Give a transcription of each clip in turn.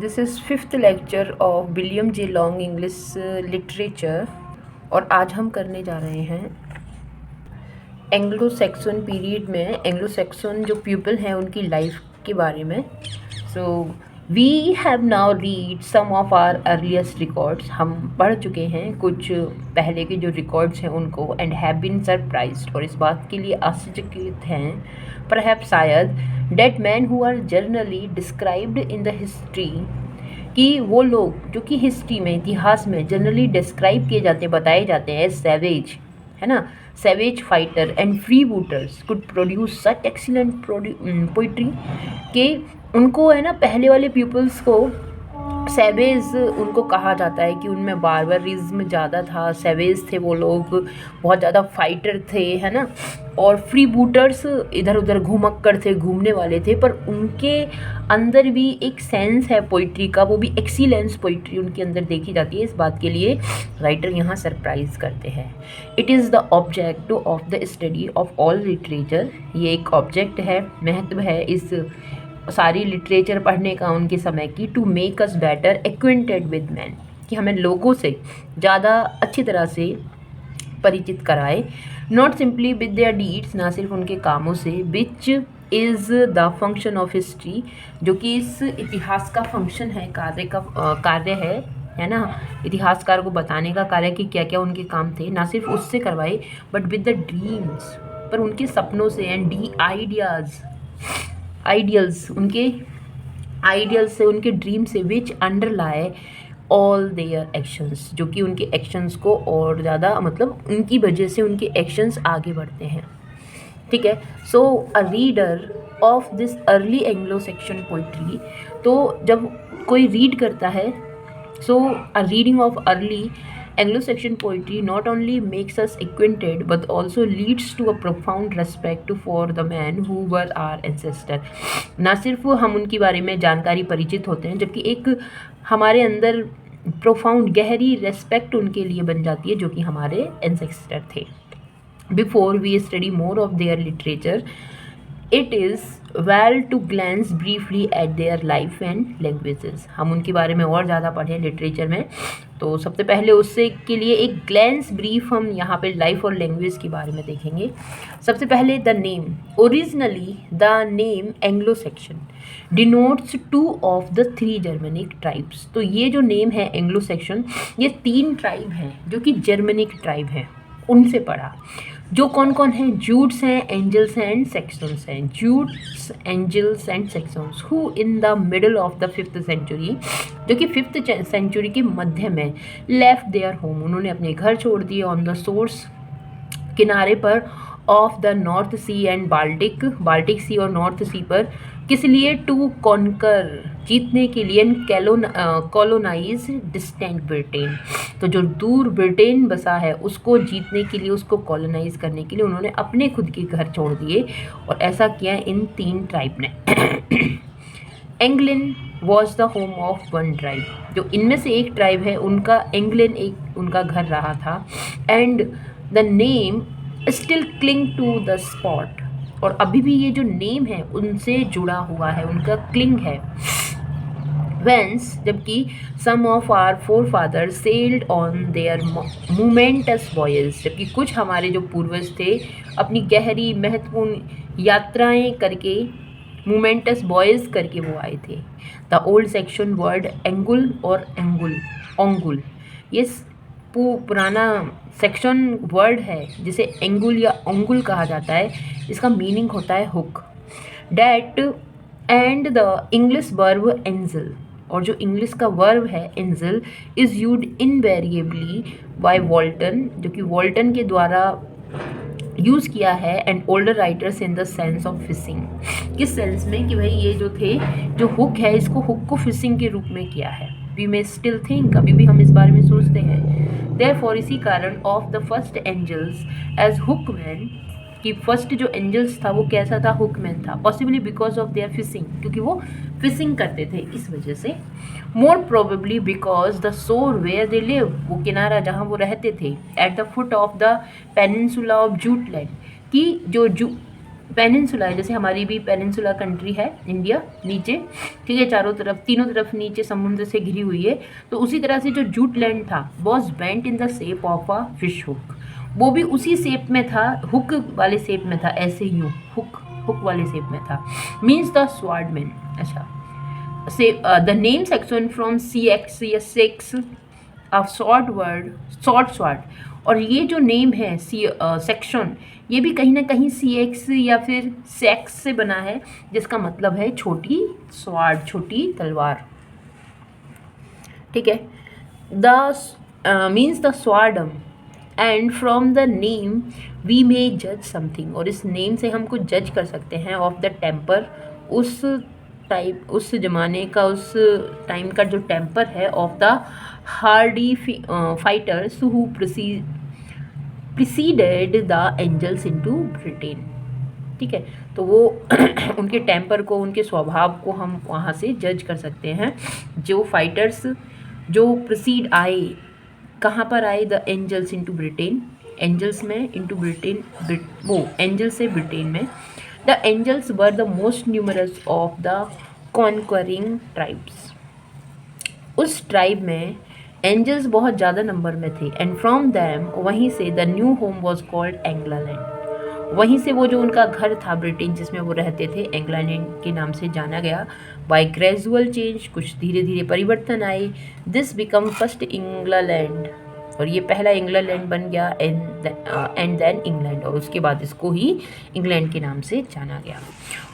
This is fifth lecture of William J Long English literature और आज हम करने जा रहे हैं एंग्लो सैक्सन पीरियड में एंग्लो सैक्सन जो पीपल हैं उनकी लाइफ के बारे में। So we have now read some of our earliest records. हम पढ़ चुके हैं कुछ पहले के जो रिकॉर्ड्स हैं उनको एंड हैव बीन सरप्राइज्ड, और इस बात के लिए आश्चर्यचकित हैं परहैप्स शायद that man who are generally described in the history, कि वो लोग जो कि हिस्ट्री में इतिहास में जनरली डिस्क्राइब किए जाते हैं, बताए जाते हैं सैवेज, है ना, savage fighter and freebooters could produce such excellent poetry कि उनको, है ना, पहले वाले पीपल्स को सैवेज उनको कहा जाता है कि उनमें बार्बरिज्म ज़्यादा था। सैवेज थे वो लोग, बहुत ज़्यादा फाइटर थे, है ना, और फ्री बूटर्स इधर उधर घुमक्कर थे, घूमने वाले थे, पर उनके अंदर भी एक सेंस है पोइट्री का, वो भी एक्सीलेंस पोइट्री उनके अंदर देखी जाती है। इस बात के लिए राइटर यहाँ सरप्राइज करते हैं। It is the object of the study of all literature, ये एक ऑब्जेक्ट है, महत्व है इस सारी लिटरेचर पढ़ने का उनके समय की, to make us better acquainted with man, कि हमें लोगों से ज़्यादा अच्छी तरह से परिचित कराए, not simply with their deeds, ना सिर्फ उनके कामों से, which is the function of history, जो कि इस इतिहास का फंक्शन है, कार्य है ना, इतिहासकार को बताने का कार्य कि क्या क्या उनके काम थे, ना सिर्फ उससे करवाए बट विद द ड्रीम्स, पर उनके सपनों से, एंड डी आइडियल्स उनके आइडियल्स से, उनके ड्रीम से, विच अंडरलाए ऑल देयर एक्शंस, जो कि उनके एक्शंस को और ज़्यादा, मतलब उनकी वजह से उनके एक्शंस आगे बढ़ते हैं। ठीक है। So a reader of this early Anglo Saxon poetry, तो जब कोई रीड करता है, so a reading of early Anglo-Saxon poetry not only makes us acquainted but also leads to a profound respect for the men who were our ancestor। ना सिर्फ हम उनके बारे में जानकारी परिचित होते हैं, जबकि एक हमारे अंदर प्रोफाउंड गहरी रेस्पेक्ट उनके लिए बन जाती है जो कि हमारे एंसेस्टर थे। Before we study more of their literature, it is well to glance briefly at their life and languages. हम उनके बारे में और ज़्यादा पढ़ें लिटरेचर में, तो सबसे पहले उससे के लिए एक ग्लैंस ब्रीफ हम यहाँ पे लाइफ और लैंग्वेज के बारे में देखेंगे। सबसे पहले the name, originally the name Anglo section denotes two of the three Germanic tribes. तो ये जो नेम है एंग्लो सेक्शन, ये तीन ट्राइब हैं जो कि जर्मनिक ट्राइब हैं, उनसे पढ़ा। जो कौन कौन हैं? जूट्स हैं, एंजल्स हैं एंड सेक्सन्स हैं। Jutes, Angles and Saxons who in the middle of the 5th century, जो कि 5th सेंचुरी के मध्य में, लेफ्ट देयर होम, उन्होंने अपने घर छोड़ दिए, ऑन द सोर्स, किनारे पर, of the North Sea and Baltic Sea और नॉर्थ सी पर, किस लिए? टू कॉन्कर, जीतने के लिए, कॉलोनाइज डिस्टेंट ब्रिटेन, तो जो दूर ब्रिटेन बसा है उसको जीतने के लिए, उसको कॉलोनाइज करने के लिए उन्होंने अपने खुद के घर छोड़ दिए, और ऐसा किया इन तीन ट्राइब ने। Anglin was the home of one tribe, जो इनमें से एक ट्राइब है उनका एंग्लिन एक उनका घर रहा था, and the name still cling to the spot, और अभी भी ये जो नेम है उनसे जुड़ा हुआ है, उनका क्लिंग है। वेंस, जबकि some of our forefather sailed on their momentous voyage, जबकि कुछ हमारे जो पूर्वज थे अपनी गहरी महत्वपूर्ण यात्राएं करके, मोमेंटस वॉयज करके वो आए थे। द ओल्ड सेक्शन वर्ड एंगुल और ओंगुल, ये पुराना सेक्शन वर्ड है जिसे एंगुल या ओंगुल कहा जाता है। इसका मीनिंग होता है hook. That and the English verb angle, और जो इंग्लिश का वर्ब है angle, is used invariably by Walton, जो कि वॉल्टन के द्वारा यूज़ किया है, and older writers in the sense of fishing, किस सेंस में कि भाई ये जो थे, जो हुक है, इसको हुक को फिशिंग के रूप में किया है। वी मे स्टिल थिंक, अभी भी हम इस बारे में सोचते हैं। देयरफॉर, इसी कारण, of the first Angles as hookman, कि फर्स्ट जो एंजल्स था वो कैसा था? हुकमैन था। Possibly because of their fishing, क्योंकि वो फिशिंग करते थे इस वजह से। More probably because the shore where they live, वो किनारा जहाँ वो रहते थे, at the foot of the peninsula of Jutland, कि जो पेनिनसुला है, जैसे हमारी भी पेनिनसुला कंट्री है इंडिया नीचे, ठीक है, चारों तरफ तीनों तरफ नीचे समुद्र से घिरी हुई है। तो उसी तरह से जो जूट लैंड था was bent in the shape of a fish hook, वो भी उसी शेप में था, हुक वाले शेप में था, ऐसे ही हुक हुक वाले शेप में था। Means the swordsman. अच्छा, से the name Saxon from seax या sax a short word, short sword. और ये जो नेम है सी सेक्शन, ये भी कहीं ना कहीं सी एक्स या फिर सेक्स से बना है, जिसका मतलब है छोटी स्वॉर्ड, छोटी तलवार, ठीक है। The means the swordsman and from the name we may जज समथिंग, और इस नेम से हम कुछ जज कर सकते हैं ऑफ द टेम्पर, उस टाइप, उस ज़माने का, उस टाइम का जो टेम्पर है, of the hardy fighters who preceded the Angles into Britain, ठीक है। तो वो उनके टेम्पर को, उनके स्वभाव को हम वहाँ से जज कर सकते हैं। जो फाइटर्स जो प्रिसीड आए, कहाँ पर आए, the Angles into Britain, Angles में इनटू ब्रिटेन, वो एंजल से ब्रिटेन में। The Angles were the most numerous of the conquering tribes, उस ट्राइब में एंजल्स बहुत ज़्यादा नंबर में थे। एंड फ्रॉम दैम, वहीं से the new home was called Englaland, वहीं से वो जो उनका घर था ब्रिटेन जिसमें वो रहते थे, एंग्लैंड के नाम से जाना गया। बाय ग्रेजुअल चेंज, कुछ धीरे धीरे परिवर्तन आए। दिस बिकम फर्स्ट इंग्लैंड, और ये पहला इंग्लैंड बन गया, एंड देन इंग्लैंड, और उसके बाद इसको ही इंग्लैंड के नाम से जाना गया।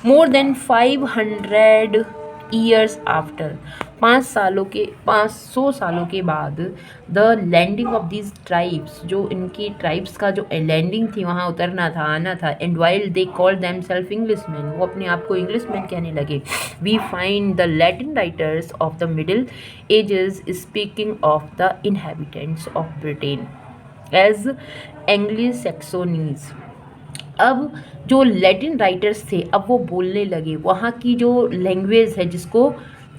मोर देन 500 ईयर्स आफ्टर, 500 सालों के बाद, the landing of these tribes, जो इनकी ट्राइब्स का जो लैंडिंग थी, वहाँ उतरना था, आना था। And while they call them self Englishman, वो अपने आप को इंग्लिशमैन कहने लगे। We find the Latin writers of the Middle Ages speaking of the inhabitants of Britain as Angli Saxones. अब जो लैटिन राइटर्स थे, अब वो बोलने लगे वहाँ की जो लैंग्वेज है, जिसको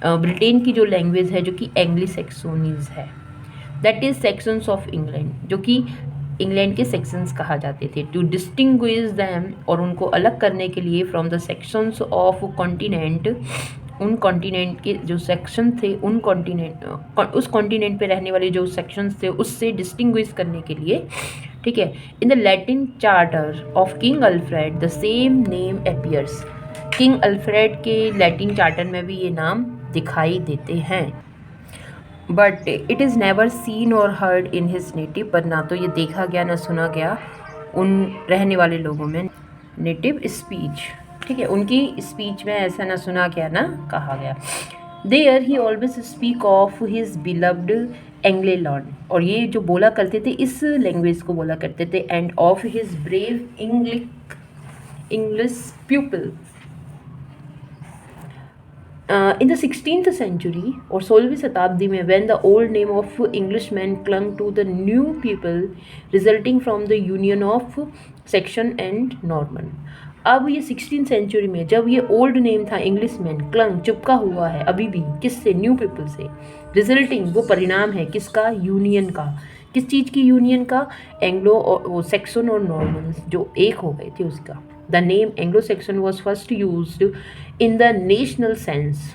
ब्रिटेन की जो लैंग्वेज है, जो कि एंग्ली सैक्सोनीज है, that is sections of England, जो कि इंग्लैंड के सेक्शंस कहा जाते थे। टू डिस्टिंग्विश दैम, और उनको अलग करने के लिए, from the sections of continent, उन कॉन्टिनेंट के जो सेक्शन थे, उन कॉन्टिनेंट, उस कॉन्टिनेंट पे रहने वाले जो सेक्शंस थे, उससे डिस्टिंग्विश करने के लिए, ठीक है। In the Latin charter of king Alfred the same name appears, king Alfred के लैटिन चार्टर में भी ये नाम दिखाई देते हैं। But it is never seen और हर्ड इन हिज नेटिव, पर ना तो ये देखा गया ना सुना गया उन रहने वाले लोगों में, नेटिव स्पीच, ठीक है, उनकी स्पीच में ऐसा ना सुना गया ना कहा गया। There he always speak of his beloved Englelond, और ये जो बोला करते थे, इस लैंग्वेज को बोला करते थे। And of his brave English people. In the 16th century, और 16वीं शताब्दी में, when the old name of Englishman clung to the new people resulting from the union of Saxon and Norman. अब ये 16th सेंचुरी में, जब ये old name था इंग्लिशमैन, क्लंग चिपका हुआ है अभी भी, किससे, न्यू पीपल से। रिजल्टिंग, वो परिणाम है किसका, यूनियन का, किस चीज़ की यूनियन का, एंग्लो और सेक्शन और नॉर्मन जो एक हो गए थे उसका। The name Anglo Saxon was first used in the national sense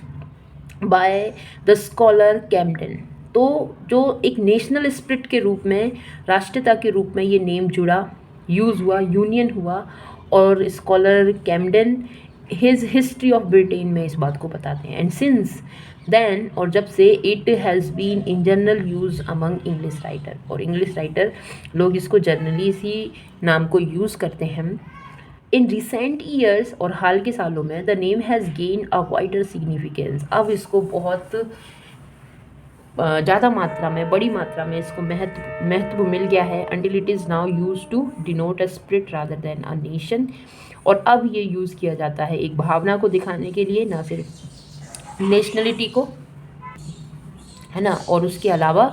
by the scholar Camden. तो जो एक नेशनल स्पिरिट के रूप में, राष्ट्रीयता के रूप में ये नेम जुड़ा, यूज़ हुआ, यूनियन हुआ। और scholar Camden his history of Britain में इस बात को बताते हैं। एंड सिंस देन, और जब से, it has been in general use among English writer, और इंग्लिश राइटर लोग इसको जनरली इसी नाम को यूज़ करते हैं। इन रिसेंट ईयर्स, और हाल के सालों में, the name has gain a wider significance, अब इसको बहुत ज़्यादा मात्रा में, बड़ी मात्रा में इसको महत्व मिल गया है। Until it is now used to denote a spirit rather than a nation, और अब ये यूज़ किया जाता है एक भावना को दिखाने के लिए, ना सिर्फ नेशनलिटी को, है ना, और उसके अलावा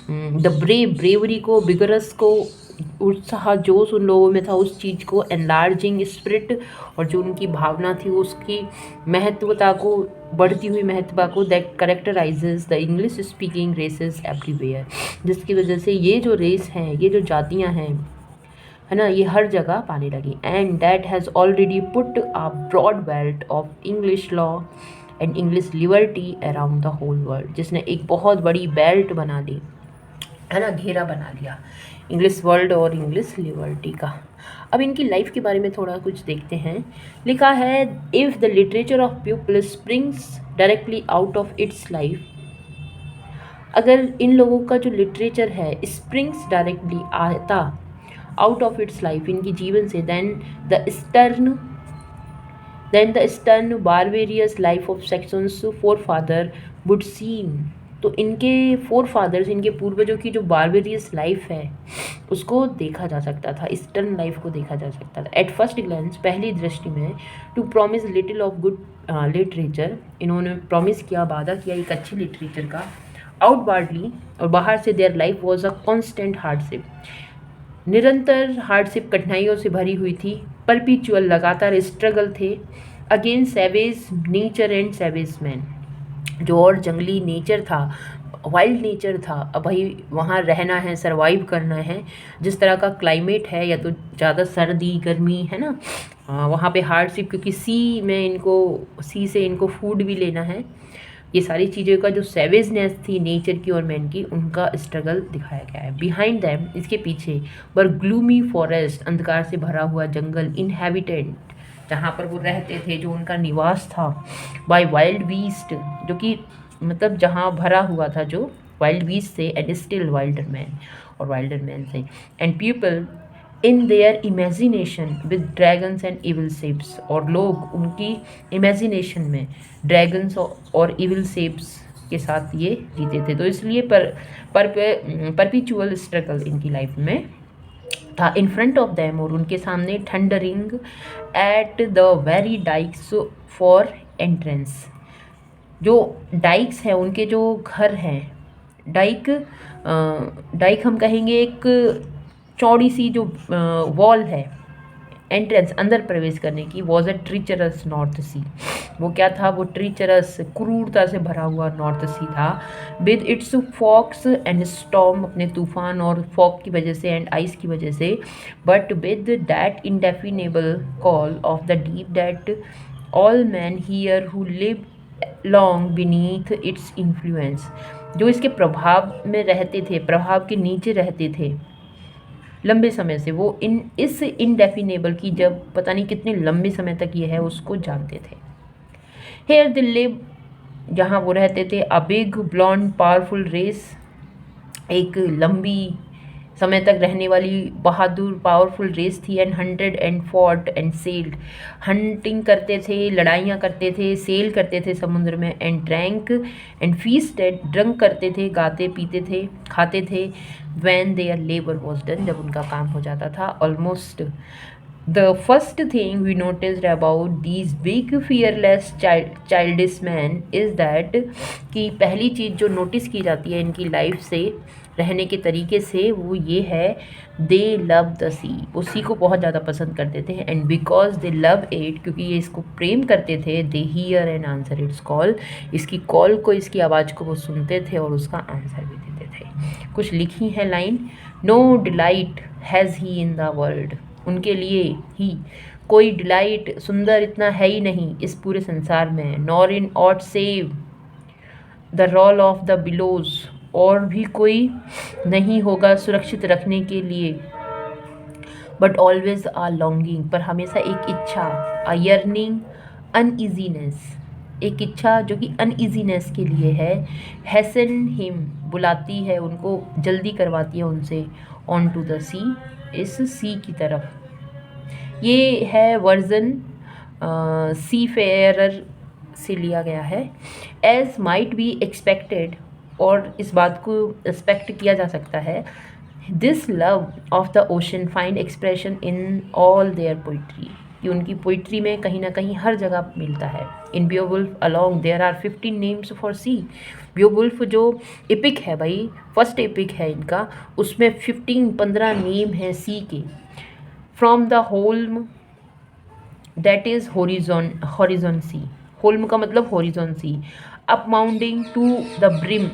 द ब्रेवरी को, बिगरस को, उत्साह जोश उन लोगों में था उस चीज़ को, एनलार्जिंग स्पिरिट, और जो उनकी भावना थी उसकी महत्वता को, बढ़ती हुई महत्वता को, that characterises the English speaking races everywhere, जिसकी वजह से ये जो रेस हैं, ये जो जातियां हैं, है ना, ये हर जगह पाने लगी। And that has already put a broad belt of English law and English liberty around the whole world, जिसने एक बहुत बड़ी बेल्ट बना ली, है ना, घेरा बना लिया इंग्लिश वर्ल्ड और इंग्लिश लिबर्टी का। अब इनकी लाइफ के बारे में थोड़ा कुछ देखते हैं। लिखा है, if the literature of people springs directly out of its life, अगर इन लोगों का जो लिटरेचर है स्प्रिंग्स डायरेक्टली आता आउट ऑफ इट्स लाइफ, इनकी जीवन से, then the stern barbarous life of Saxons forefather would seen, तो इनके फोर फादर्स, इनके पूर्वजों की जो बारबेरियस लाइफ है उसको देखा जा सकता था, स्टर्न लाइफ को देखा जा सकता था। एट फर्स्ट ग्लैंस, पहली दृष्टि में, to promise little of good literature, इन्होंने प्रॉमिस किया, वादा किया एक अच्छी लिटरेचर का। आउटवर्डली, और बाहर से, their life was a constant hardship, निरंतर हार्डशिप, कठिनाइयों से भरी हुई थी। परपिचुअल, लगातार स्ट्रगल थे against savage nature and savage man, जो और जंगली नेचर था, वाइल्ड नेचर था। अब भाई वहाँ रहना है, सरवाइव करना है, जिस तरह का क्लाइमेट है, या तो ज़्यादा सर्दी गर्मी है ना, वहाँ पे हार्डशिप, क्योंकि सी से इनको फूड भी लेना है। ये सारी चीज़ों का जो सेवेजनेस थी नेचर की और मैन की, उनका स्ट्रगल दिखाया गया है। बिहाइंड दैम, इसके पीछे, वर ग्लूमी फॉरेस्ट, अंधकार से भरा हुआ जंगल, इनहेबिटेंट, जहाँ पर वो रहते थे, जो उनका निवास था, बाय वाइल्ड बीस्ट, जो कि मतलब जहाँ भरा हुआ था जो वाइल्ड बीस्ट से, एंड स्टिल वाइल्डर मैन, और वाइल्डर मैन से, and people in their imagination with dragons and evil shapes, और लोग उनकी इमेजिनेशन में ड्रैगन्स और इविल शेप्स के साथ ये जीते थे। तो इसलिए परपिचुअल स्ट्रगल इनकी लाइफ में था। इन फ्रंट ऑफ दैम, और उनके सामने, thundering at the very dykes for entrance, जो डाइक्स हैं, उनके जो घर हैं, डाइक हम कहेंगे एक चौड़ी सी जो वॉल है एंट्रेंस, अंदर प्रवेश करने की, वॉज अ ट्रीचरस नॉर्थ सी, वो क्या था, वो ट्रीचरस, क्रूरता से भरा हुआ नॉर्थ सी था। With its fogs and storm, अपने तूफान और फॉग की वजह से एंड आइस की वजह से, but with that indefinable call of the deep that all man hear who live long beneath its influence, जो इसके प्रभाव में रहते थे, प्रभाव के नीचे रहते थे लंबे समय से, वो इस इंडेफिनेबल की, जब पता नहीं कितने लंबे समय तक ये है, उसको जानते थे। हेयर दे लिव, जहाँ वो रहते थे, a big blond powerful race, एक लंबी समय तक रहने वाली बहादुर पावरफुल रेस थी। And hunted and fought and sailed, hunting करते थे, लड़ाइयाँ करते थे, सेल करते थे समुद्र में। And drank and feasted, drunk करते थे, गाते पीते थे, खाते थे। When their labour was done, जब उनका काम हो जाता था almost. The first thing we noticed about these big fearless childish men is that, कि पहली चीज़ जो नोटिस की जाती है इनकी लाइफ से, रहने के तरीके से, वो ये है, दे लव द सी, वो सी को बहुत ज़्यादा पसंद करते थे। And because they love it, क्योंकि ये इसको प्रेम करते थे, they hear and answer it's call, इसकी कॉल को, इसकी आवाज़ को वो सुनते थे और उसका आंसर भी देते थे। कुछ लिखी है line, no delight has he in the world, उनके लिए ही कोई डिलाइट, सुंदर इतना है ही नहीं इस पूरे संसार में। Nor in aught save the roll of the billows, और भी कोई नहीं होगा सुरक्षित रखने के लिए। बट ऑलवेज आ लॉन्गिंग, पर हमेशा एक इच्छा, आ यर्निंग, अनइजीनेस, एक इच्छा जो कि अनइजीनेस के लिए है। हैसन हिम, बुलाती है उनको, जल्दी करवाती है उनसे, ऑन टू द सी, इस सी की तरफ। ये है वर्जन सी फेयरर से लिया गया है। एज माइट बी एक्सपेक्टेड, और इस बात को एक्सपेक्ट किया जा सकता है, this love of the ocean find expression in all their poetry, कि उनकी पोइट्री में कहीं ना कहीं हर जगह मिलता है। In Beowulf alone there are 15 names for sea, Beowulf जो एपिक है भाई, फर्स्ट एपिक है इनका, उसमें 15 नेम हैं सी के। From the holm, that is horizon sea, holm का मतलब horizon sea, up mounting to the brim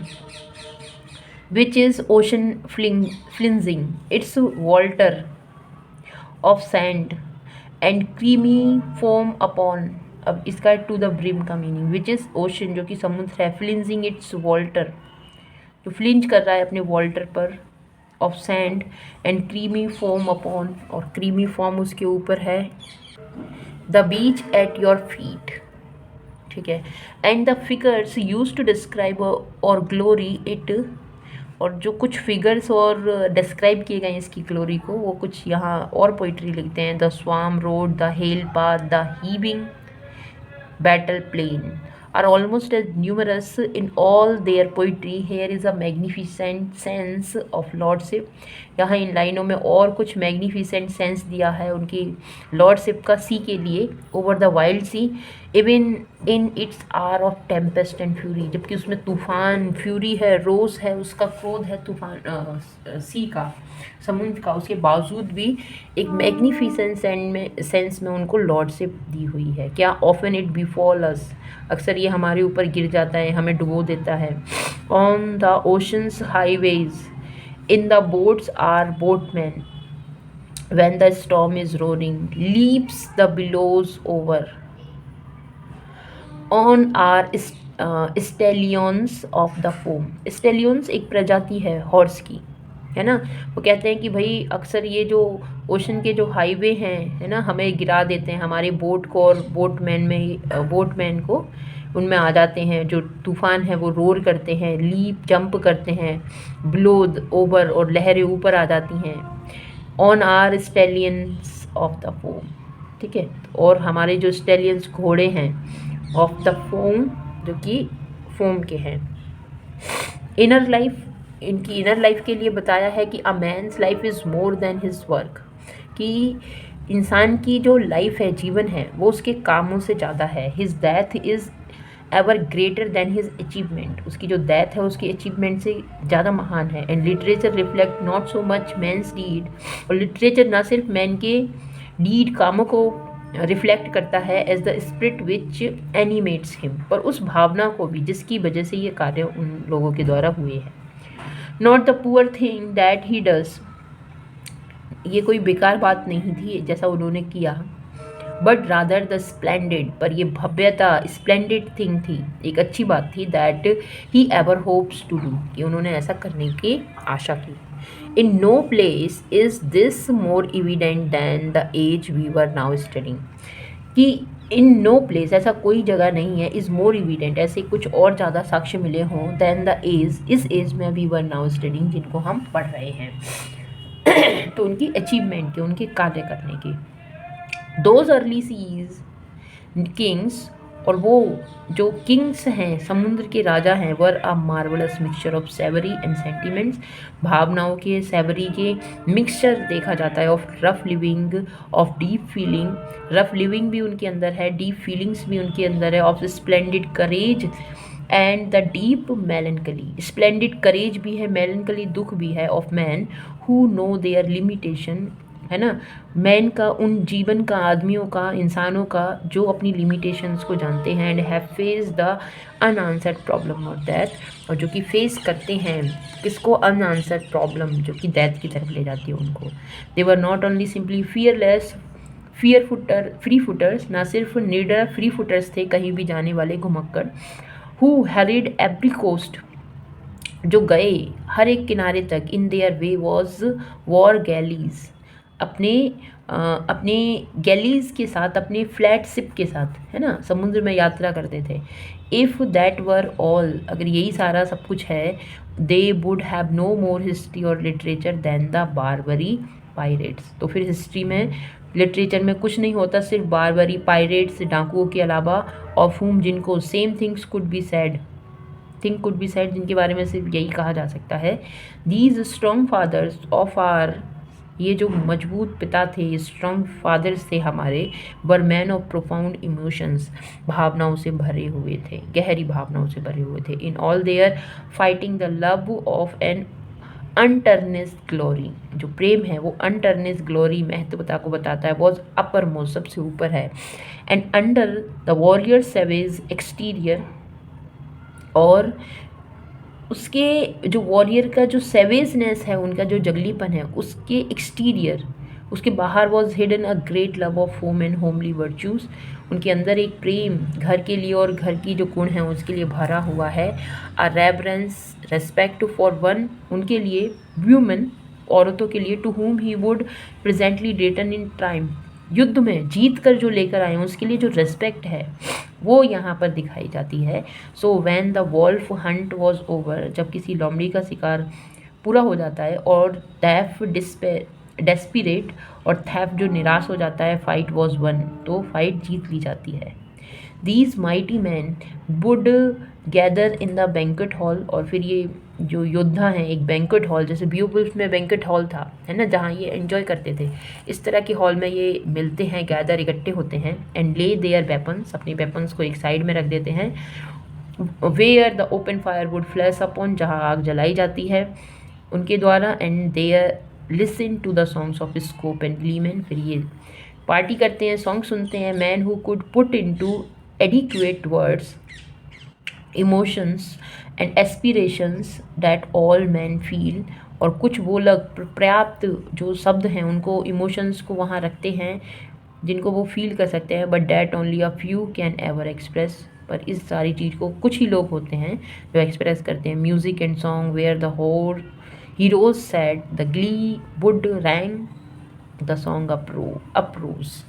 which is ocean flinging its welter of sand and creamy foam upon, अब इसका to the brim का meaning, which is ocean, जो कि समुद्र है, फ्लिंजिंग it's Walter, जो फ्लिंज कर रहा है अपने वॉल्टर पर, of sand and creamy foam upon, और क्रीमी फॉर्म उसके ऊपर है, the beach at your feet, ठीक है, and the figures used to describe और ग्लोरी इट, और जो कुछ फिगर्स और डिस्क्राइब किए गए हैं इसकी ग्लोरी को, वो कुछ यहाँ और पोइट्री लिखते हैं, the swan road, the whale path, the heaving battle plain are almost as numerous in all their poetry. Here is a magnificent sense of lordship. यहाँ इन लाइनों में और कुछ मैग्निफिसेंट सेंस दिया है उनकी लॉर्डशिप का सी के लिए, over the wild sea, even in its hour of tempest and fury, जबकि उसमें तूफान, फ्यूरी है, रोज है, उसका क्रोध है, तूफान सी का, समुद्र का, उसके बावजूद भी एक मैग्निफिसेंट सेंस में उनको लॉर्डशिप दी हुई है। क्या, ऑफन इट बिफॉल अस, अक्सर ये हमारे ऊपर गिर जाता है, हमें डुबो देता है, on the ocean's highways, in the boats or boatman, when the storm is roaring, leaps the billows over, on our stallions of the foam. stallions एक प्रजाति है हॉर्स की, है ना। वो कहते हैं कि भाई अक्सर ये जो ओशन के जो हाईवे हैं, है ना, हमें गिरा देते हैं, हमारे बोट को और बोटमैन को उनमें आ जाते हैं, जो तूफ़ान है वो रोर करते हैं, लीप जंप करते हैं, ब्लोद ओवर, और लहरें ऊपर आ जाती हैं, on our stallions of the foam, ठीक है, और हमारे जो स्टेलियंस घोड़े हैं, ऑफ द फोम, जो कि फोम के हैं। इनर लाइफ, इनकी इनर लाइफ के लिए बताया है कि a man's life is more than his work, कि इंसान की जो लाइफ है, जीवन है, वो उसके कामों से ज़्यादा है। His death is ever greater than his achievement, उसकी जो डेथ है उसकी अचीवमेंट से ज़्यादा महान है। And literature reflect not so much man's deed, और लिटरेचर ना सिर्फ मैन के डीड, कामों को रिफ्लेक्ट करता है, as the spirit which animates him, पर उस भावना को भी जिसकी वजह से ये कार्य उन लोगों के द्वारा हुए हैं। Not the poor thing that he does, ये कोई बेकार बात नहीं थी जैसा उन्होंने किया, बट रादर द स्प्लेंडेड, पर ये भव्यता, स्प्लेंडेड थिंग थी, एक अच्छी बात थी, that he ever hopes to do, कि उन्होंने ऐसा करने की आशा की। In no place is this more evident than the age we were now studying, कि इन नो प्लेस, ऐसा कोई जगह नहीं है, इज़ मोर एविडेंट, ऐसे कुछ और ज़्यादा साक्ष्य मिले हों, दैन द एज, इस एज में वी वर नाउ स्टडिंग, जिनको हम पढ़ रहे हैं, तो उनकी अचीवमेंट के, उनके कार्य करने के। दोज अर्ली सीज किंग्स, और वो जो किंग्स हैं, समुद्र के राजा हैं, were a marvellous mixture of savagery and sentiments, भावनाओं के, सेवरी के मिक्सचर देखा जाता है, of rough living, of deep feeling, rough living भी उनके अंदर है, डीप फीलिंग्स भी उनके अंदर है, of splendid courage and the deep melancholy, splendid courage भी है, मेलनकली दुख भी है, of man who know their limitation, है ना, मैन का, उन जीवन का, आदमियों का, इंसानों का जो अपनी लिमिटेशंस को जानते हैं, and have face the unanswered problem of death, और जो कि फेस करते हैं किसको, अनआंसर्ड प्रॉब्लम, जो कि डेथ की तरफ ले जाती है उनको। They were not only simply fearless freebooters, ना सिर्फ निडर फ्री फुटर्स थे, कहीं भी जाने वाले घुमक्कड़, हु हैरिड एवरी कोस्ट, जो गए हर एक किनारे तक, in their way was war galleys, अपने गैलीज के साथ, अपने फ्लैट शिप के साथ, है ना, समुद्र में यात्रा करते थे। इफ़ दैट वर ऑल, अगर यही सारा सब कुछ है, they would have no more history और literature than the Barbary pirates, तो फिर हिस्ट्री में, लिटरेचर में कुछ नहीं होता सिर्फ बारबरी पायरेट्स, डाकुओं के अलावा, ऑफ हुम, जिनको same things could be said, जिनके बारे में सिर्फ यही कहा जा सकता है। These strong fathers of our, ये जो मजबूत पिता थे, ये स्ट्रॉन्ग फादर्स थे हमारे, वर मैन ऑफ प्रोफाउंड इमोशंस, भावनाओं से भरे हुए थे, गहरी भावनाओं से भरे हुए थे, in all their fighting the love of an untarnished glory, जो प्रेम है वो अनटर्निस्ड ग्लोरी, महत्वता को बताता है, बहुत अपर मोस्ट, सबसे ऊपर है, and under the warrior savage exterior, और उसके जो वॉरियर का जो सेवेजनेस है, उनका जो जंगलीपन है, उसके एक्सटीरियर, उसके बाहर was hidden a great love of home and homely virtues, उनके अंदर एक प्रेम घर के लिए और घर की जो गुण हैं उसके लिए भरा हुआ है। A reverence respect for one, उनके लिए व्यूमन औरतों के लिए, to whom he would presently return in time, युद्ध में जीत कर जो लेकर आए हैं उसके लिए जो रेस्पेक्ट है वो यहाँ पर दिखाई जाती है। So when the wolf hunt was over, जब किसी लोमड़ी का शिकार पूरा हो जाता है, और थैफ डेस्पिरेट, और थैफ जो निराश हो जाता है, फाइट वॉज वन, तो फाइट जीत ली जाती है। These mighty man would gather in the banquet hall, और फिर ये जो योद्धा हैं एक बैंकेट हॉल, जैसे ब्यूवुल्फ में बैंकेट हॉल था है ना, जहाँ ये एंजॉय करते थे, इस तरह के हॉल में ये मिलते हैं, गैदर इकट्ठे होते हैं। एंड ले देयर वेपन्स, अपने वेपन्स को एक साइड में रख देते हैं। Where the open fire would flash upon, जहाँ आग जलाई जाती है उनके द्वारा। And there listen to the songs of scop and gleeman, फिर ये पार्टी करते हैं, सॉन्ग सुनते हैं। Man who could put into adequate words emotions and aspirations that all man feel, और कुछ वो लोग पर्याप्त जो शब्द हैं उनको, इमोशंस को वहाँ रखते हैं जिनको वो फील कर सकते हैं, but that only a few can ever express, पर इस सारी चीज़ को कुछ ही लोग होते हैं जो एक्सप्रेस करते हैं। Music and song where the hoar heroes said the glee would rang the song uprose.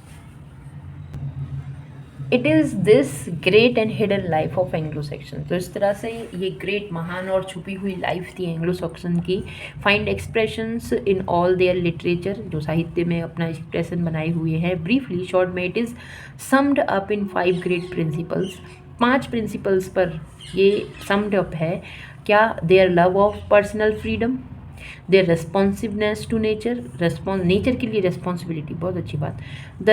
It is this great and hidden life of Anglo Saxon, तो इस तरह से ये ग्रेट, महान और छुपी हुई लाइफ थी एंग्लो सेक्शन की। Find expressions in all their literature, जो साहित्य में अपना एक्सप्रेशन बनाए हुए हैं। ब्रीफली शॉर्ट में it is summed up in 5 great principles, 5 principles पर ये समड अप है। क्या? Their love of personal freedom, their responsiveness to nature, nature के लिए रेस्पॉन्सिबिलिटी, बहुत अच्छी बात। द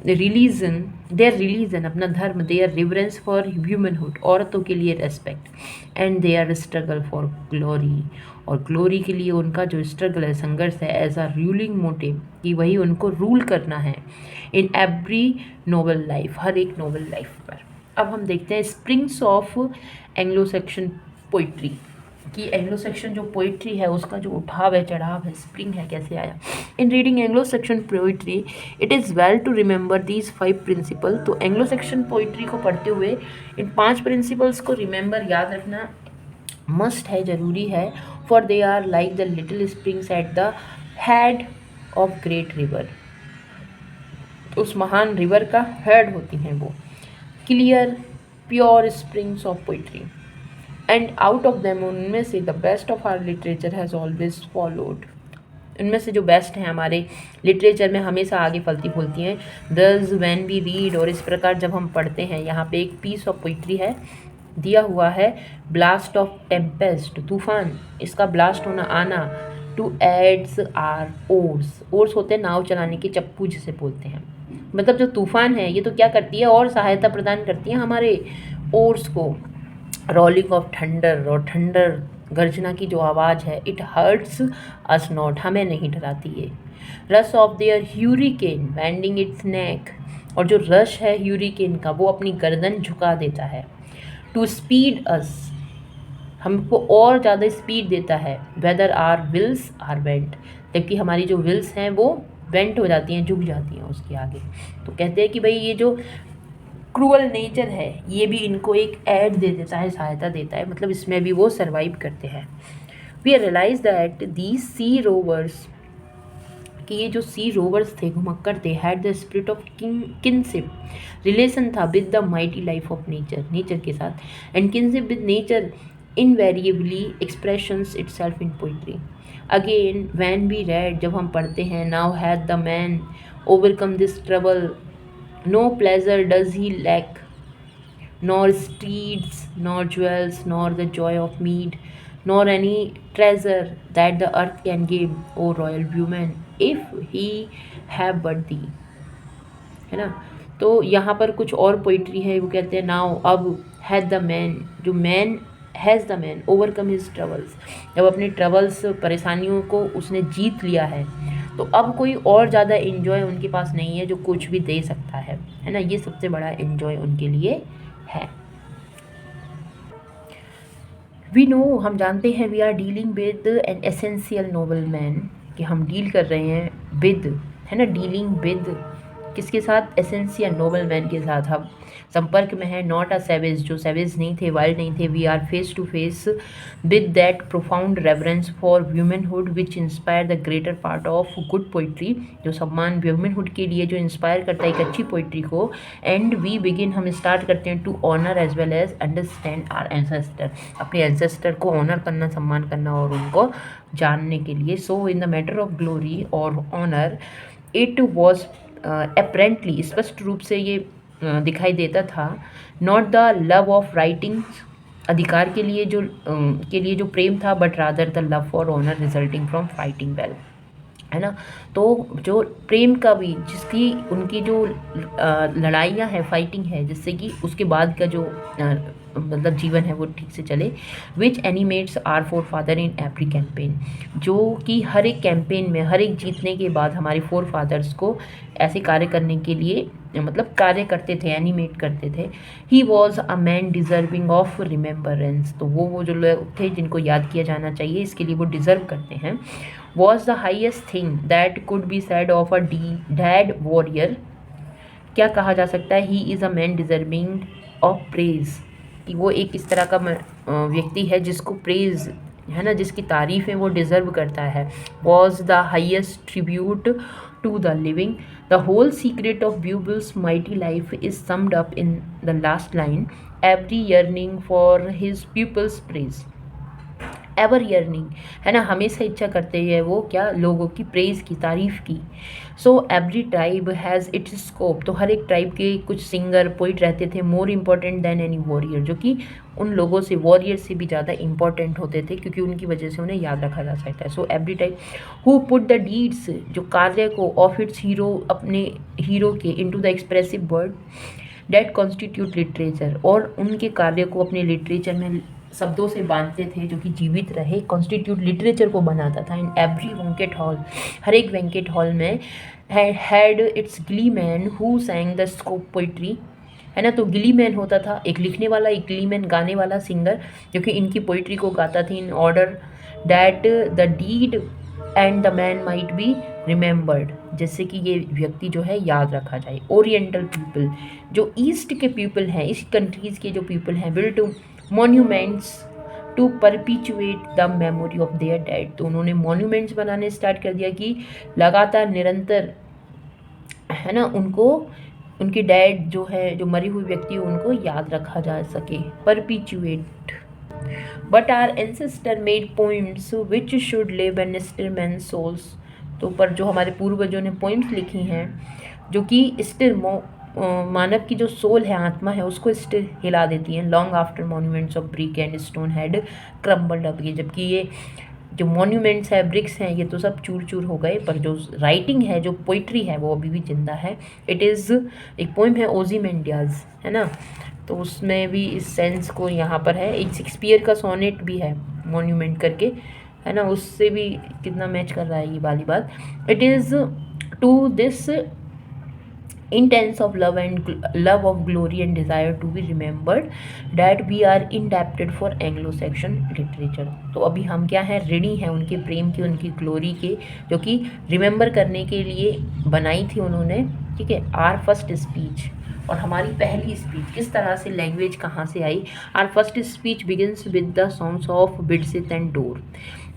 रिलीजन, देयर रिलीजन अपना धर्म, देयर रिवरेंस फॉर ह्यूमनहुड, औरतों के लिए respect, and their struggle for glory, और ग्लोरी के लिए उनका जो स्ट्रगल है, संघर्ष है, एज अ रूलिंग मोटिव, कि वही उनको रूल करना है इन एवरी नोबल लाइफ, हर एक नोबल लाइफ पर। अब हम देखते हैं springs of Anglo Saxon poetry, कि एंग्लो सेक्शन जो पोइट्री है उसका जो उठाव है, चढ़ाव है, स्प्रिंग है, कैसे आया। In reading Anglo Saxon poetry it is well to remember these 5 principle, तो एंग्लो सेक्शन पोइट्री को पढ़ते हुए इन 5 प्रिंसिपल्स को रिमेंबर, याद रखना मस्ट है, ज़रूरी है। For they are like the little springs at the head of great river, उस महान रिवर का हेड होती हैं वो। Clear pure springs of poetry, and out of them, उनमें से the best of our literature has always followed, इनमें से जो बेस्ट हैं हमारे लिटरेचर में हमेशा आगे फलती फूलती हैं। दस व्हेन वी रीड, और इस प्रकार जब हम पढ़ते हैं, यहाँ पे एक पीस ऑफ पोइट्री है दिया हुआ है। ब्लास्ट ऑफ टेम्पेस्ट, तूफान, इसका ब्लास्ट होना, आना। Two aids are oars, oars होते हैं नाव चलाने के चप्पू जिसे बोलते हैं, मतलब जो तूफान है ये तो क्या करती है, और सहायता प्रदान करती है हमारे ओर्स को। रोलिंग ऑफ थंडर, और थंडर गर्जना की जो आवाज़ है, इट हर्ट्स अस नॉट, हमें नहीं डराती है। Rush of their hurricane bending its neck, और जो रश है ह्यूरिकेन का वो अपनी गर्दन झुका देता है। टू स्पीड अस, हमको और ज़्यादा स्पीड देता है। Whether our wills are bent, जबकि हमारी जो विल्स हैं वो बेंट हो जाती हैं, झुक जाती हैं उसके आगे। तो कहते हैं कि भाई ये जो क्रूअल नेचर है ये भी इनको एक एड दे देता है, सहायता देता है, मतलब इसमें भी वो सर्वाइव करते हैं। We realise that these sea rovers, कि ये जो सी रोवर्स थे, घुमक्कड़ थे, had the spirit of kinship, relation था with the mighty life of nature, nature के साथ। And kinship with nature invariably expressions itself in poetry. Again when we read, जब हम पढ़ते हैं, now had the man overcome this trouble, no pleasure does he lack, nor steeds, nor jewels, nor the joy of mead, nor any treasure that the earth can give, O royal woman, if he have but thee, है ना। तो यहाँ पर कुछ और poetry है, वो कहते हैं नाउ, अब, हैड द मैन, जो man, has the man overcome his troubles, जब अपने ट्रबल्स, परेशानियों को उसने जीत लिया है, तो अब कोई और ज़्यादा इन्जॉय उनके पास नहीं है जो कुछ भी दे सकता है ना। ये सबसे बड़ा इन्जॉय उनके लिए है। वी नो, हम जानते हैं, we are dealing with an essential noble man, कि हम डील कर रहे हैं विद, है ना, डीलिंग विद किसके साथ, एसेंस या नोबल मैन के साथ हम संपर्क में है, नॉट अ सेवेज, जो सेवेज नहीं थे, वाइल्ड नहीं थे, we are face to face with that profound reverence for womanhood which inspire the greater part of good poetry, जो सम्मान व्यूमनहुड के लिए जो इंस्पायर करता है एक अच्छी पोइट्री को, एंड वी बिगिन, हम स्टार्ट करते हैं, to honour as well as understand our ancestor, अपने एंसेस्टर को ऑनर करना, सम्मान करना और उनको जानने के लिए। So in the matter of glory और ऑनर इट वॉज अपेरेंटली, स्पष्ट रूप से ये दिखाई देता था, not the love of writing, अधिकार के लिए जो प्रेम था, but rather the love for honour resulting from fighting well, है ना। तो जो प्रेम का भी, जिसकी उनकी जो लड़ाइयाँ हैं, फाइटिंग है, जिससे कि उसके बाद का जो मतलब जीवन है वो ठीक से चले, which animates our forefather in every campaign, जो कि हर एक कैंपेन में, हर एक जीतने के बाद हमारे फोर फादर्स को ऐसे कार्य करने के लिए मतलब कार्य करते थे, एनिमेट करते थे। He was a man deserving of remembrance, तो वो जो लोग थे जिनको याद किया जाना चाहिए, इसके लिए वो डिज़र्व करते हैं। Was the highest thing that could be said of a dead warrior, क्या कहा जा सकता है, he is a man deserving of praise, कि वो एक इस तरह का व्यक्ति है जिसको प्रेज, है ना, जिसकी तारीफ़ें वो डिज़र्व करता है। Was the highest tribute to the living, the whole secret of Beowulf's mighty life is summed up in the last line, every yearning for his people's praise, ever yearning, है ना, हमेशा इच्छा करते हैं वो क्या, लोगों की प्रेज़ की, तारीफ़ की। So every tribe has its scope, तो हर एक ट्राइब के कुछ सिंगर पोइट रहते थे, more important than any warrior, जो कि उन लोगों से, वॉरियर से भी ज़्यादा इंपॉर्टेंट होते थे, क्योंकि उनकी वजह से उन्हें याद रखा जा सकता है। So every type who put the deeds, जो कार्य को, ऑफ इट्स हीरो, अपने हीरो के, into the expressive word that constitute literature, और उनके कार्य को अपने लिटरेचर में शब्दों से बांधते थे जो कि जीवित रहे, कॉन्स्टिट्यूट लिटरेचर को बनाता था। इन एवरी बैंकेट हॉल, हर एक बैंकेट हॉल में हैड इट्स गिली man who sang the scope poetry, है ना, तो गिली मैन होता था एक लिखने वाला, एक गिली मैन गाने वाला सिंगर, जो कि इनकी पोइट्री को गाता था, in order that the deed and the man might be remembered, जिससे कि ये व्यक्ति जो है याद रखा जाए। ओरिएंटल पीपल, जो ईस्ट के पीपल हैं, इस कंट्रीज़ के जो पीपल हैं, built monuments to perpetuate the memory of their dead, तो उन्होंने मॉन्यूमेंट्स बनाने स्टार्ट कर दिया कि लगातार, निरंतर, है ना, उनको, उनके डैड जो है, जो मरी हुई व्यक्ति, उनको याद रखा जा सके, perpetuate. But our ancestor made poems which should live and still man souls, तो पर जो हमारे पूर्वजों ने पोइम्स लिखी हैं जो कि स्टिल मानव की जो सोल है, आत्मा है, उसको स्टिल हिला देती हैं, long after monuments of brick and stone had crumbled up, ये जबकि ये जो मॉन्यूमेंट्स है, ब्रिक्स हैं, ये तो सब चूर चूर हो गए, पर जो राइटिंग है, जो पोइट्री है, वो अभी भी जिंदा है। इट इज़ एक पोइम है ओजीमेंडियाज, है ना, तो उसमें भी इस सेंस को यहाँ पर है। एक शेक्सपियर का सोनेट भी है मॉन्यूमेंट करके, है ना, उससे भी कितना मैच कर रहा है ये वाली बात। It is to this intense of love of glory and desire to be remembered that we are indebted for Anglo-Saxon literature, तो अभी हम क्या हैं, ऋणी हैं उनके प्रेम की, उनकी ग्लोरी के, जो कि रिमेंबर करने के लिए बनाई थी उन्होंने, ठीक है। आर फर्स्ट स्पीच, और हमारी पहली स्पीच किस तरह से, लैंग्वेज कहाँ से आई। Our first speech begins with the songs of Widsith and Deor,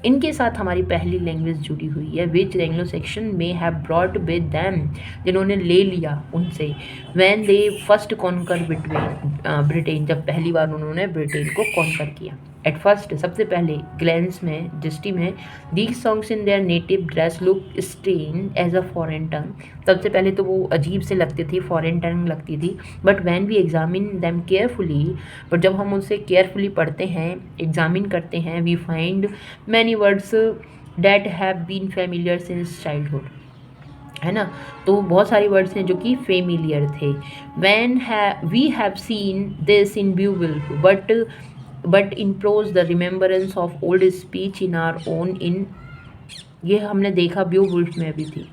इनके साथ हमारी पहली लैंग्वेज जुड़ी हुई है, विच एंग्लो सेक्शन में हैव ब्रॉट विद दैम, जिन्होंने ले लिया उनसे, when they first conquer Britain, जब पहली बार उन्होंने ब्रिटेन को कॉन्कर किया। एट फर्स्ट, सबसे पहले, ग्लैंस में, दृष्टि में, these songs in their native dress look strange as a foreign tongue, सबसे पहले तो वो अजीब से लगते थे, फॉरेन टंग लगती थी, but when we examine them carefully, पर जब हम उनसे केयरफुली पढ़ते हैं, एग्जामिन करते हैं, we find many words that have been familiar since childhood, है ना, तो बहुत सारी वर्ड्स हैं जो कि फेमिलियर थे। When we have seen this in Beowulf but in prose the remembrance of old speech in our own in, ये हमने देखा ब्यूवुल्फ में भी थी,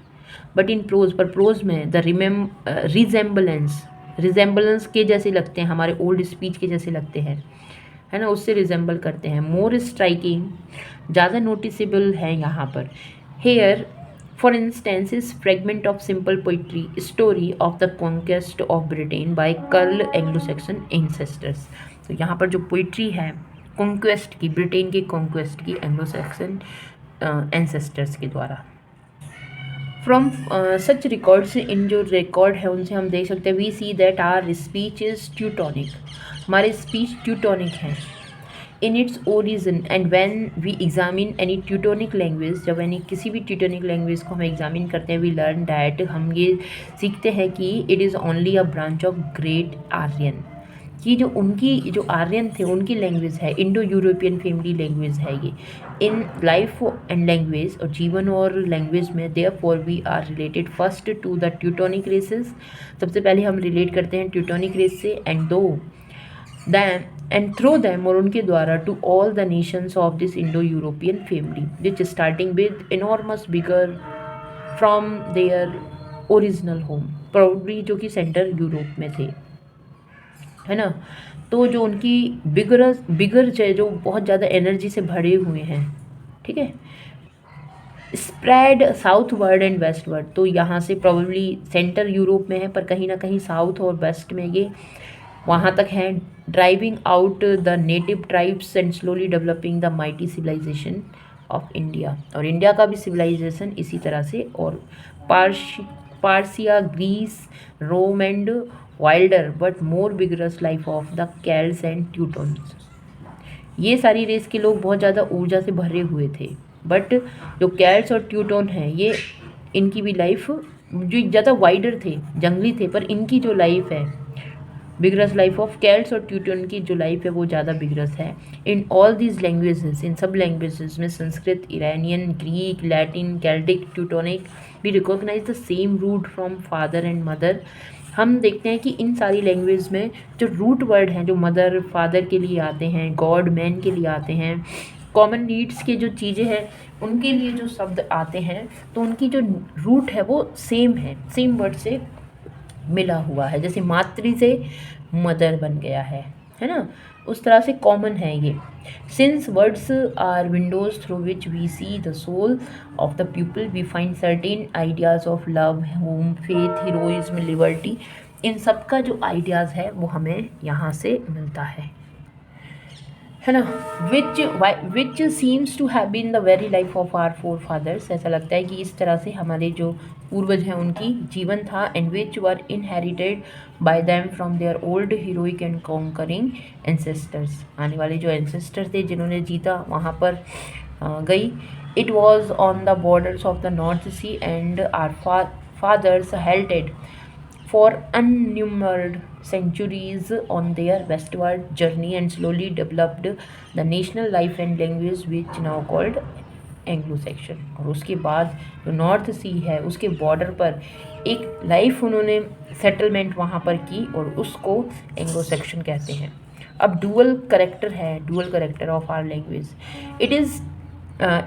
बट इन प्रोज, पर प्रोज में द रिजेम्बलेंस के जैसे लगते हैं, हमारे ओल्ड स्पीच के जैसे लगते हैं, है ना, उससे रिजेंबल करते हैं। मोर स्ट्राइकिंग, ज़्यादा नोटिसेबल है यहाँ पर। Here For instance, is fragment of simple poetry story of the conquest of Britain by curl Anglo-Saxon ancestors। तो यहाँ पर जो पोइट्री है कॉन्क्वेस्ट की, ब्रिटेन के कॉन्क्वेस्ट की एंग्लो सैक्सन एंसेस्टर्स के द्वारा। फ्रॉम सच रिकॉर्ड्स, इन जो रिकॉर्ड है उनसे हम देख सकते हैं we see that our speech is Teutonic, हमारे स्पीच ट्यूटोनिक हैं in its origin. And when we examine any Teutonic language, जब यानी किसी भी ट्यूटोनिक लैंग्वेज को हम एग्जामिन करते हैं, वी लर्न डैट, हम ये सीखते हैं कि it is only a branch of great Aryan, कि जो उनकी जो आर्यन थे उनकी लैंग्वेज है, इंडो यूरोपियन फैमिली लैंग्वेज है ये इन लाइफ एंड लैंग्वेज, और जीवन और लैंग्वेज में। Therefore we are related first to the Teutonic races, सबसे पहले हम रिलेट करते हैं ट्यूटोनिक रेस से, and though them and through them, और उनके द्वारा, to all the nations of this Indo European family which starting with enormous bigger from their original home, probably जो कि सेंटर यूरोप में थे, है ना। तो जो उनकी बिगर जो बहुत ज़्यादा एनर्जी से भरे हुए हैं, ठीक है, spread southward and westward, तो यहाँ से प्रोबेबली सेंटर यूरोप में है पर कहीं ना कहीं साउथ और वेस्ट में ये वहाँ तक है, driving out the native tribes and slowly developing the mighty civilisation of India, और इंडिया का भी सिविलाइजेशन इसी तरह से, और Persia, Greece, Rome and wilder but more vigorous life of the Celts and Teutons. ये सारी रेस के लोग बहुत ज़्यादा ऊर्जा से भरे हुए थे, बट जो कैल्स और ट्यूटोन हैं ये इनकी भी लाइफ जो ज़्यादा वाइडर थे, जंगली थे, पर इनकी जो लाइफ है बिगरस लाइफ ऑफ कैल्स और ट्यूटोन की जो लाइफ है वो ज़्यादा बिगरस है। इन ऑल दीज लैंग्वेजेस, इन सब लैंग्वेजेस में Sanskrit, Iranian, Greek, Latin, Celtic, Teutonic, we recognise the same root from father and mother. हम देखते हैं कि इन सारी लैंग्वेज में जो रूट वर्ड हैं, जो मदर फादर के लिए आते हैं, गॉड मैन के लिए आते हैं, कॉमन नीड्स के जो चीज़ें हैं उनके लिए जो शब्द आते हैं, तो उनकी जो रूट है वो सेम है, सेम वर्ड से मिला हुआ है, जैसे मातृ से मदर बन गया है ना, उस तरह से कॉमन है ये। Since words are windows through which we see the soul of the people, we find certain ideas of love, home, faith, heroism, liberty, इन सब का जो आइडियाज़ है वो हमें यहाँ से मिलता है ना। Which seems to have been the very life of our forefathers, ऐसा लगता है कि इस तरह से हमारे जो पूर्वज हैं उनकी जीवन था, and which were inherited by them from their old heroic and conquering ancestors, आने वाले जो एंसेस्टर थे जिन्होंने जीता वहाँ पर गई। It was on the borders of the North Sea and our fathers halted for unnumbered centuries on their westward journey and slowly developed the national life and language which now called Anglo-Saxon. और उसके बाद जो north सी है उसके border पर एक life उन्होंने settlement वहाँ पर की और उसको एंग्लो-सैक्सन कहते हैं। अब dual character of our language,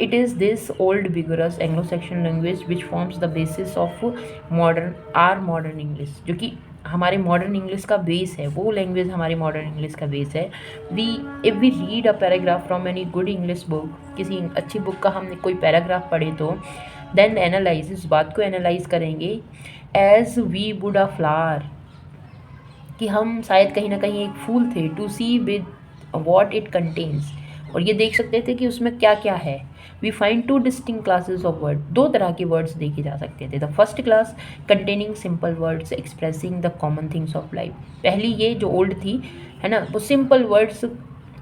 it is this old vigorous Anglo-Saxon language which forms the basis of modern English, जो कि हमारे मॉडर्न इंग्लिश का बेस है, वो लैंग्वेज हमारी मॉडर्न इंग्लिश का बेस है। If we read a paragraph from any good English book, किसी अच्छी बुक का हमने कोई पैराग्राफ पढ़े तो देन एनालाइज, इस बात को एनालाइज करेंगे as we would a flower, कि हम शायद कहीं ना कहीं एक फूल थे, to see with what it contains, और ये देख सकते थे कि उसमें क्या क्या है। We find two distinct classes of word, दो तरह के वर्ड्स देखे जा सकते थे। The first class containing simple words expressing the common things of life, पहली ये जो ओल्ड थी है ना, वो सिंपल वर्ड्स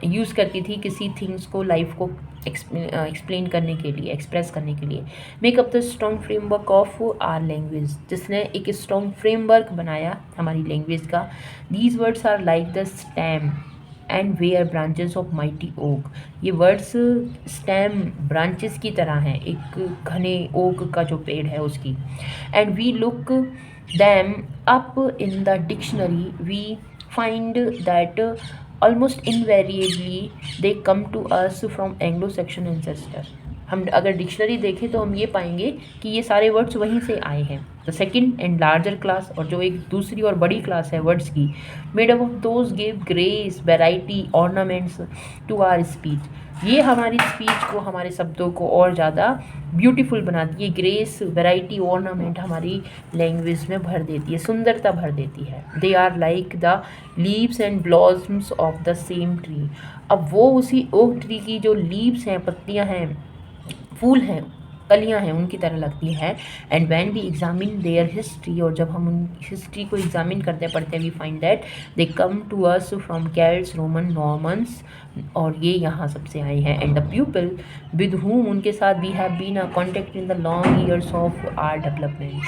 यूज़ करती थी किसी थिंग्स को, लाइफ को एक्सप्लेन करने के लिए, एक्सप्रेस करने के लिए। Make up the strong framework of our language, जिसने एक स्ट्रॉन्ग फ्रेमवर्क बनाया हमारी लैंग्वेज का। These words are like the stem and where branches of mighty oak, ये वर्ड्स स्टेम ब्रांचेस की तरह हैं, एक घने ओक का जो पेड़ है उसकी। And we look them up in the dictionary, we find that almost invariably they come to us from Anglo Saxon ancestor. हम अगर डिक्शनरी देखें तो हम ये पाएंगे कि ये सारे वर्ड्स वहीं से आए हैं। The second and larger class, और जो एक दूसरी और बड़ी क्लास है वर्ड्स की, made up of those give grace, variety, ornaments to our speech, ये हमारी स्पीच को, हमारे शब्दों को और ज़्यादा ब्यूटीफुल बनाती है। ग्रेस, वैरायटी, ऑर्नामेंट हमारी लैंग्वेज में भर देती है, सुंदरता भर देती है। They are like the leaves and blossoms of the same tree. अब वो उसी ओक ट्री की जो लीव्स हैं, पत्तियां हैं, फूल हैं, कलियां हैं, उनकी तरह लगती हैं। And when we examine their history, और जब हम उन हिस्ट्री को एग्जामिन करते हैं, पढ़ते हैं, we find that they come to us from Celts, Roman, Normans, और ये यहाँ सबसे आए हैं। And the people with whom, उनके साथ we have been a contact in the long years of our development,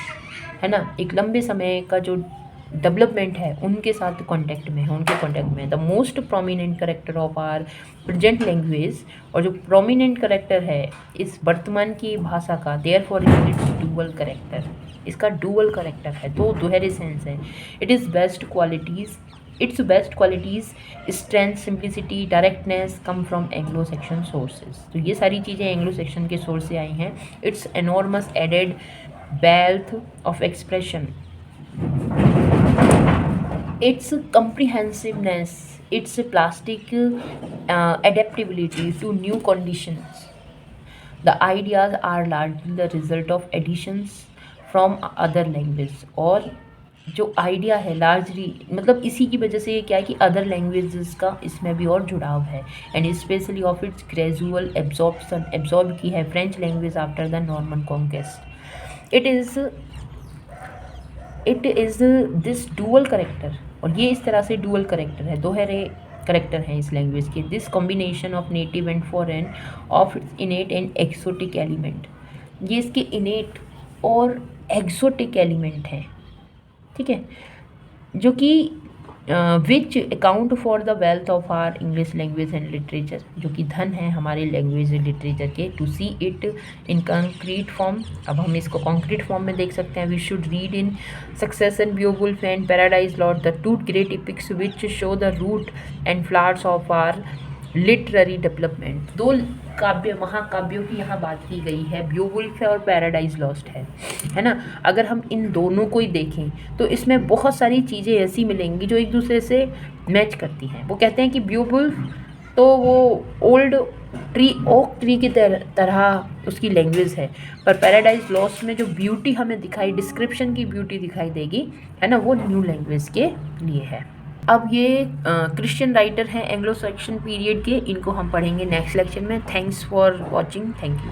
है ना, एक लंबे समय का जो डेवलपमेंट है उनके साथ कांटेक्ट में है, उनके कांटेक्ट में। The most prominent character of our present language, और जो प्रोमिनेंट करेक्टर है इस वर्तमान की भाषा का, therefore its dual character, इसका डुअल करेक्टर है, दो दोहरे सेंस है। It is best qualities, its best qualities strength, simplicity, directness come from Anglo Saxon sources. तो ये सारी चीज़ें एंग्लो सेक्शन के सोर्स से आई हैं। Its enormous added wealth of expression, its comprehensiveness, its plastic adaptability to new conditions. The ideas are largely the result of additions from other languages, और जो आइडिया है लार्जली मतलब इसी की वजह से ये क्या है कि अदर लैंग्वेजेस का इसमें भी और जुड़ाव है। And specially of its gradual absorption, absorb की है French language after the Norman conquest. It is this dual character, और ये इस तरह से डुअल करेक्टर है, दोहरे करेक्टर हैं इस लैंग्वेज के। This combination of native and foreign, of its इनेट and exotic element, ये इसके इनेट और एक्सोटिक एलिमेंट हैं, ठीक है, जो कि which account for the wealth of our English language and literature, जो कि धन है हमारे लैंग्वेज एंड लिटरेचर के। To see it in concrete form, अब हम इसको कंक्रीट फॉर्म में देख सकते हैं। We should read in succession Beowulf and Paradise Lost, the two great epics which show the root and flowers of our literary development. दो काव्य, महाकाव्यों की यहाँ बात की गई है, बियोवुल्फ है और पैराडाइज लॉस्ट है ना। अगर हम इन दोनों को ही देखें तो इसमें बहुत सारी चीज़ें ऐसी मिलेंगी जो एक दूसरे से मैच करती हैं। वो कहते हैं कि बियोवुल्फ तो वो ओल्ड ट्री, ओक ट्री की तरह उसकी लैंग्वेज है, पर पैराडाइज लॉस्ट में जो ब्यूटी हमें दिखाई, डिस्क्रिप्शन की ब्यूटी दिखाई देगी, है ना, वो न्यू लैंग्वेज के लिए है। अब ये क्रिश्चियन राइटर हैं एंग्लो सैक्सन पीरियड के, इनको हम पढ़ेंगे नेक्स्ट लेक्चर में। Thanks for watching, thank you.